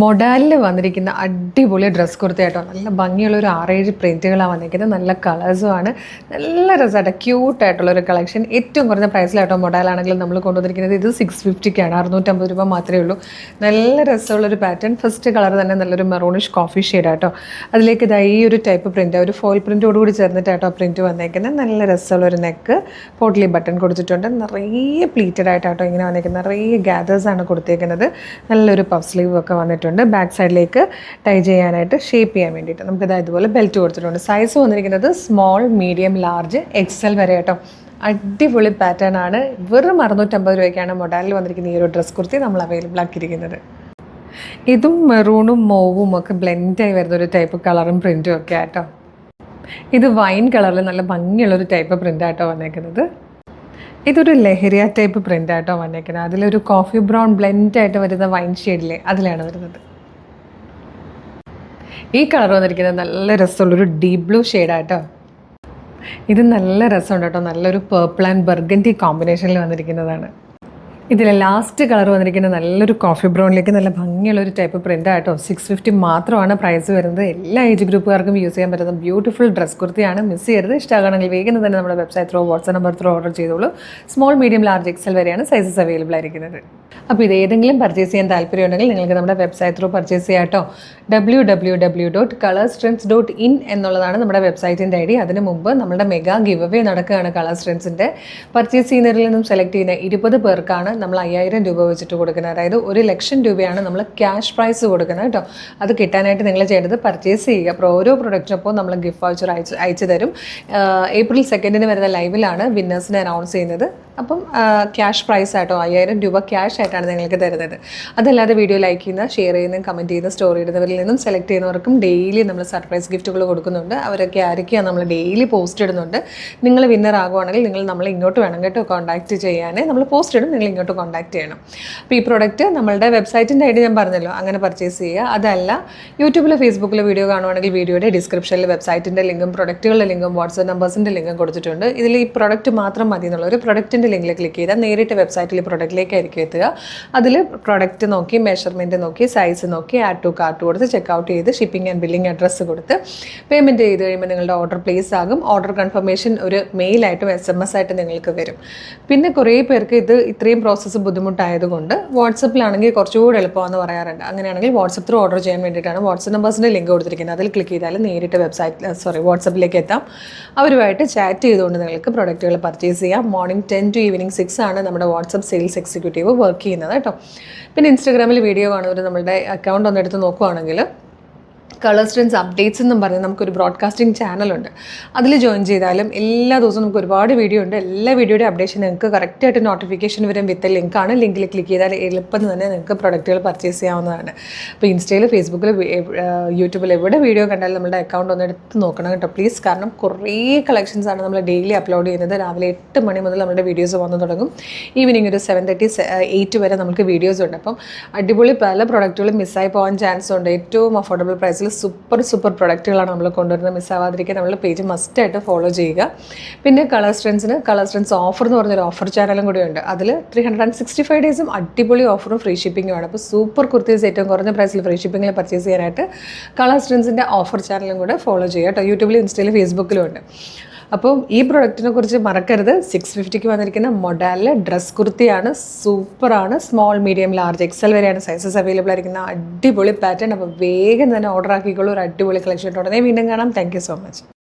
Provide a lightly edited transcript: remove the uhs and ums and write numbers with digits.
മൊഡാലിൽ വന്നിരിക്കുന്ന അടിപൊളി ഡ്രസ് കുർത്തയായിട്ടോ. നല്ല ഭംഗിയുള്ള ഒരു 6-7 പ്രിൻറ്റുകളാണ് വന്നിരിക്കുന്നത്. നല്ല കളേഴ്സുമാണ്. നല്ല രസമായിട്ട് ക്യൂട്ടായിട്ടുള്ളൊരു കളക്ഷൻ. ഏറ്റവും കുറഞ്ഞ പ്രൈസിലായിട്ടോ മൊഡാലാണെങ്കിലും നമ്മൾ കൊണ്ടുവന്നിരിക്കുന്നത്. ഇത് 650ക്കാണ്, 650 രൂപ മാത്രമേ ഉള്ളൂ. നല്ല രസമുള്ളൊരു പാറ്റേൺ. ഫസ്റ്റ് കളർ തന്നെ നല്ലൊരു മെറൂണിഷ് കോഫി ഷെയ്ഡായിട്ടോ. അതിലേക്ക് ഇതാ ഈ ഒരു ടൈപ്പ് പ്രിൻറ്റ്, ഒരു ഫോയിൽ പ്രിൻറ്റോടുകൂടി ചേർന്നിട്ടായിട്ടോ പ്രിൻറ്റ് വന്നേക്കുന്നത്. നല്ല രസമുള്ളൊരു നെക്ക്, പോട്ട്ലി ബട്ടൺ കൊടുത്തിട്ടുണ്ട്. നിറയെ പ്ലീറ്റഡ് ആയിട്ടാട്ടോ ഇങ്ങനെ വന്നിരിക്കുന്നത്. നിറയെ ഗ്യാദേഴ്സാണ് കൊടുത്തേക്കുന്നത്. നല്ലൊരു പഫ് സ്ലീവ് ഒക്കെ വന്നിട്ടുണ്ട്. ബാക്ക് സൈഡിലേക്ക് ടൈ ചെയ്യാനായിട്ട് ഷേപ്പ് ചെയ്യാൻ വേണ്ടിയിട്ട് നമുക്കിത് ഇതുപോലെ ബെൽറ്റ് കൊടുത്തിട്ടുണ്ട്. സൈസ് വന്നിരിക്കുന്നത് സ്മോൾ, മീഡിയം, ലാർജ്, എക്സൽ വരെ കേട്ടോ. അടിപൊളി പാറ്റേൺ ആണ്. വെറും 650 രൂപയ്ക്കാണ് മൊഡാലിൽ വന്നിരിക്കുന്ന ഈ ഒരു ഡ്രസ് കുർത്തി നമ്മൾ അവൈലബിൾ ആക്കിയിരിക്കുന്നത്. ഇതും മെറൂണും മോവും ഒക്കെ ബ്ലെൻഡായി വരുന്നൊരു ടൈപ്പ് കളറും പ്രിൻറ്റും ഒക്കെ ആട്ടോ. ഇത് വൈൻ കളറിൽ നല്ല ഭംഗിയുള്ളൊരു ടൈപ്പ് പ്രിൻ്റായിട്ടോ വന്നേക്കുന്നത്. ഇതൊരു ലഹരിയ ടൈപ്പ് പ്രിൻ്റായിട്ടോ വന്നേക്കുന്നത്. അതിലൊരു കോഫി ബ്രൗൺ ബ്ലെൻഡായിട്ട് വരുന്ന വൈൻ ഷെയ്ഡിലെ അതിലാണ് വരുന്നത്. ഈ കളർ വന്നിരിക്കുന്നത് നല്ല രസമുള്ളൊരു ഡീപ് ബ്ലൂ ഷെയ്ഡായിട്ടോ. ഇത് നല്ല രസമുണ്ട് കേട്ടോ. നല്ലൊരു പേർപ്പിൾ ആൻഡ് ബർഗൻഡി കോമ്പിനേഷനിൽ വന്നിരിക്കുന്നതാണ്. ഇതിലെ ലാസ്റ്റ് കളർ വന്നിരിക്കുന്നത് നല്ലൊരു കോഫി ബ്രൗണിലേക്ക് നല്ല ഭംഗിയുള്ളൊരു ടൈപ്പ് പ്രിൻ്റ് ആയിട്ടോ. 650 മാത്രമാണ് പ്രൈസ് വരുന്നത്. എല്ലാ ഏജ് ഗ്രൂപ്പുകാർക്കും യൂസ് ചെയ്യാൻ പറ്റുന്ന ബ്യൂട്ടിഫുൾ ഡ്രസ് കുർത്തിയാണ്. മിസ് ചെയ്യരുത്. ഇഷ്ടമാണെങ്കിൽ വേഗം തന്നെ നമ്മുടെ website through, WhatsApp number through order ചെയ്തോളൂ. സ്മോൾ, മീഡിയം, ലാർജ്, എക്സൽ വരെയാണ് സൈസസ് അവൈലബിൾ ആയിരിക്കുന്നത്. അപ്പോൾ ഇത് ഏതെങ്കിലും പർച്ചേസ് ചെയ്യാൻ താല്പര്യമുണ്ടെങ്കിൽ നിങ്ങൾക്ക് നമ്മുടെ വെബ്സൈറ്റ് ത്രൂ പർച്ചേസ് ചെയ്യാം കേട്ടോ. www.colorstrends.in എന്നുള്ളതാണ് നമ്മുടെ വെബ്സൈറ്റിൻ്റെ ID. അതിന് മുമ്പ് നമ്മുടെ മെഗാ ഗിവ് അവേ നടക്കുകയാണ്. കളർ സ്ട്രെൻസിൻ്റെ പർച്ചേസ് ചെയ്യുന്നവരിൽ നിന്നും സെലക്ട് ചെയ്യുന്ന 20 പേർക്കാണ് നമ്മൾ 5000 രൂപ വെച്ചിട്ട് കൊടുക്കുന്നത്. അതായത് 1,00,000 രൂപയാണ് നമ്മൾ ക്യാഷ് പ്രൈസ് കൊടുക്കുന്നത് കേട്ടോ. അത് കിട്ടാനായിട്ട് നിങ്ങൾ ചെയ്യേണ്ടത് പർച്ചേസ് ചെയ്യുക. അപ്പോൾ ഓരോ പ്രൊഡക്റ്റിനൊപ്പം നമ്മൾ ഗിഫ്റ്റ് വൗച്ചർ അയച്ചു തരും. April 2 വരുന്ന ലൈവിലാണ് വിന്നേഴ്സിനെ അനൗൺസ് ചെയ്യുന്നത്. അപ്പം ക്യാഷ് പ്രൈസ് ആയിട്ടോ 5000 രൂപ ക്യാഷ് ആയിട്ടാണ് നിങ്ങൾക്ക് തരുന്നത്. അതല്ലാതെ വീഡിയോ ലൈക്ക് ചെയ്യുന്ന, ഷെയർ ചെയ്യുന്ന, കമൻറ്റ് ചെയ്യുന്ന, സ്റ്റോറി ഇടുന്നവരിൽ നിന്നും സെലക്ട് ചെയ്യുന്നവർക്കും ഡെയിലി നമ്മൾ സർപ്രൈസ് ഗിഫ്റ്റുകൾ കൊടുക്കുന്നുണ്ട്. അവരൊക്കെ ആരൊക്കെയാണ് നമ്മൾ ഡെയിലി പോസ്റ്റ് ഇടുന്നുണ്ട്. നിങ്ങൾ വിന്നർ ആകുവാണെങ്കിൽ നിങ്ങൾ നമ്മളെ ഇങ്ങോട്ട് വേണം കേട്ടോ കോൺടാക്റ്റ് ചെയ്യാൻ. നമ്മൾ പോസ്റ്റ് ഇടും, നിങ്ങൾ ഇങ്ങോട്ട് കോൺടാക്ട് ചെയ്യണം. അപ്പോൾ ഈ പ്രോഡക്റ്റ് നമ്മളുടെ വെബ്സൈറ്റിൻ്റെ ID ഞാൻ പറഞ്ഞല്ലോ, അങ്ങനെ പർച്ചേസ് ചെയ്യുക. അതല്ല യൂട്യൂബിലോ ഫേസ്ബുക്കിലോ വീഡിയോ കാണുവാണെങ്കിൽ വീഡിയോയുടെ ഡിസ്ക്രിപ്ഷനിൽ വെബ്സൈറ്റിൻ്റെ ലിങ്കും പ്രൊഡക്റ്റുകളുടെ ലിങ്കും വാട്സ്ആപ്പ് നമ്പേഴ്സിൻ്റെ ലിങ്കും കൊടുത്തിട്ടുണ്ട്. ഇതിൽ ഈ പ്രൊഡക്റ്റ് മാത്രം മതി എന്നുള്ള ഒരു പ്രൊഡക്റ്റിൻ്റെ ലിങ്കിൽ ക്ലിക്ക് ചെയ്താൽ നേരിട്ട് വെബ്സൈറ്റിൽ പ്രൊഡക്റ്റിലേക്കായിരിക്കും എത്തുക. അതിൽ പ്രൊഡക്റ്റ് നോക്കി, മെഷർമെൻറ്റ് നോക്കി, സൈസ് നോക്കി, ആഡ് ടു കാർട്ട് കൊടുത്ത് ചെക്കൗട്ട് ചെയ്ത് ഷിപ്പിംഗ് ആൻഡ് ബില്ലിംഗ് അഡ്രസ്സ് കൊടുത്ത് പേയ്മെൻറ്റ് ചെയ്ത് കഴിയുമ്പോൾ നിങ്ങളുടെ ഓർഡർ പ്ലേസ് ആകും. ഓർഡർ കൺഫർമേഷൻ ഒരു മെയിലായിട്ടും SMS ആയിട്ട് നിങ്ങൾക്ക് വരും. പിന്നെ കുറേ പേർക്ക് ഇത് ഇത്രയും പ്രോസസ്സ് ബുദ്ധിമുട്ടായതുകൊണ്ട് വാട്സപ്പിലാണെങ്കിൽ കുറച്ചുകൂടി എളുപ്പമാണെന്ന് പറയാറുണ്ട്. അങ്ങനെയാണെങ്കിൽ വാട്സപ്പ് ത്രൂ ഓർഡർ ചെയ്യാൻ വേണ്ടിയിട്ടാണ് വാട്സപ്പ് നമ്പേഴ്സിൻ്റെ ലിങ്ക് കൊടുത്തിരിക്കുന്നത്. അതിൽ ക്ലിക്ക് ചെയ്താൽ നേരിട്ട് വാട്സപ്പിലേക്ക് എത്താം. അവരുമായിട്ട് ചാറ്റ് ചെയ്തുകൊണ്ട് നിങ്ങൾക്ക് പ്രൊഡക്റ്റുകൾ പർച്ചേസ് ചെയ്യാം. മോർണിംഗ് 10 to ഈവനിങ് 6 ആണ് നമ്മുടെ വാട്സപ്പ് സെയിൽസ് എക്സിക്യൂട്ടീവ് വർക്ക് ചെയ്യുന്നത് കേട്ടോ. പിന്നെ ഇൻസ്റ്റാഗ്രാമിൽ വീഡിയോ കാണുന്നവർ നമ്മളുടെ അക്കൗണ്ട് ഒന്ന് എടുത്ത് നോക്കുവാണെങ്കിൽ കളർ സ്ട്രെൻസ് അപ്ഡേറ്റ്സ് എന്നും പറഞ്ഞ് നമുക്കൊരു ബ്രോഡ്കാസ്റ്റിംഗ് ചാനലുണ്ട്. അതിൽ ജോയിൻ ചെയ്താലും എല്ലാ ദിവസവും നമുക്ക് ഒരുപാട് വീഡിയോ ഉണ്ട്. എല്ലാ വീഡിയോയുടെ അപ്ഡേഷൻ നിങ്ങൾക്ക് കറക്റ്റായിട്ട് നോട്ടിഫിക്കേഷൻ വരും. വിത്ത് ലിങ്കാണ്. ലിങ്കിൽ ക്ലിക്ക് ചെയ്താൽ എളുപ്പം തന്നെ നിങ്ങൾക്ക് പ്രൊഡക്റ്റുകൾ പർച്ചേസ് ചെയ്യാവുന്നതാണ്. അപ്പോൾ ഇൻസ്റ്റയിൽ, ഫേസ്ബുക്കിൽ, യൂട്യൂബിൽ എവിടെ വീഡിയോ കണ്ടാലും നമ്മുടെ അക്കൗണ്ട് ഒന്ന് എടുത്ത് നോക്കണം കേട്ടോ പ്ലീസ്. കാരണം കുറേ കളക്ഷൻസാണ് നമ്മൾ ഡെയിലി അപ്ലോഡ് ചെയ്യുന്നത്. രാവിലെ 8 മണി മുതൽ നമ്മുടെ വീഡിയോസ് വന്നു തുടങ്ങും. ഈവനിങ് ഒരു 7:30, 8 വരെ നമുക്ക് വീഡിയോസ് ഉണ്ട്. അപ്പം അടിപൊളി പല പ്രൊഡക്റ്റുകളും മിസ്സായി പോകാൻ ചാൻസ് ഉണ്ട്. ഏറ്റവും അഫോർഡബിൾ പ്രൈസിൽ സൂപ്പർ പ്രൊഡക്റ്റുകളാണ് നമ്മൾ കൊണ്ടുവരുന്നത്. മിസ്സാവാതിരിക്കാൻ നമ്മളുടെ പേജ് മസ്റ്റായിട്ട് ഫോളോ ചെയ്യുക. പിന്നെ കളർ സ്ട്രെൻസ് ഓഫർ എന്ന് പറഞ്ഞൊരു ഓഫർ ചാനലും കൂടിയുണ്ട്. അതിൽ 365 ഡേയ്സും അടിപൊളി ഓഫറും ഫ്രീ ഷിപ്പിങ്ങുമാണ്. അപ്പോൾ സൂപ്പർ കുർത്തീസ് ഏറ്റവും കുറഞ്ഞ പ്രൈസിൽ ഫ്രീ ഷിപ്പിങ്ങിൽ പർച്ചേസ് ചെയ്യാനായിട്ട് കളർ സ്ട്രെൻസിൻ്റെ ഓഫർ ചാനലും കൂടെ ഫോളോ ചെയ്യുക കേട്ടോ. യൂട്യൂബിലും ഇൻസ്റ്റയിലും ഫേസ്ബുക്കിലും ഉണ്ട്. അപ്പം ഈ പ്രൊഡക്റ്റിനെ കുറിച്ച് മറക്കരുത്. 650 വന്നിരിക്കുന്ന മൊഡാലിലെ ഡ്രസ് കുർത്തിയാണ്. സൂപ്പറാണ്. സ്മോൾ, മീഡിയം, ലാർജ്, എക്സൽ വരെയാണ് സൈസസ് അവൈലബിൾ ആയിരിക്കുന്ന അടിപൊളി പാറ്റേൺ. അപ്പോൾ വേഗം തന്നെ ഓർഡർ ആക്കിക്കോളൂ. ഒരു അടിപൊളി കളക്ഷൻ ഉടനെ വീണ്ടും കാണാം. Thank you so much.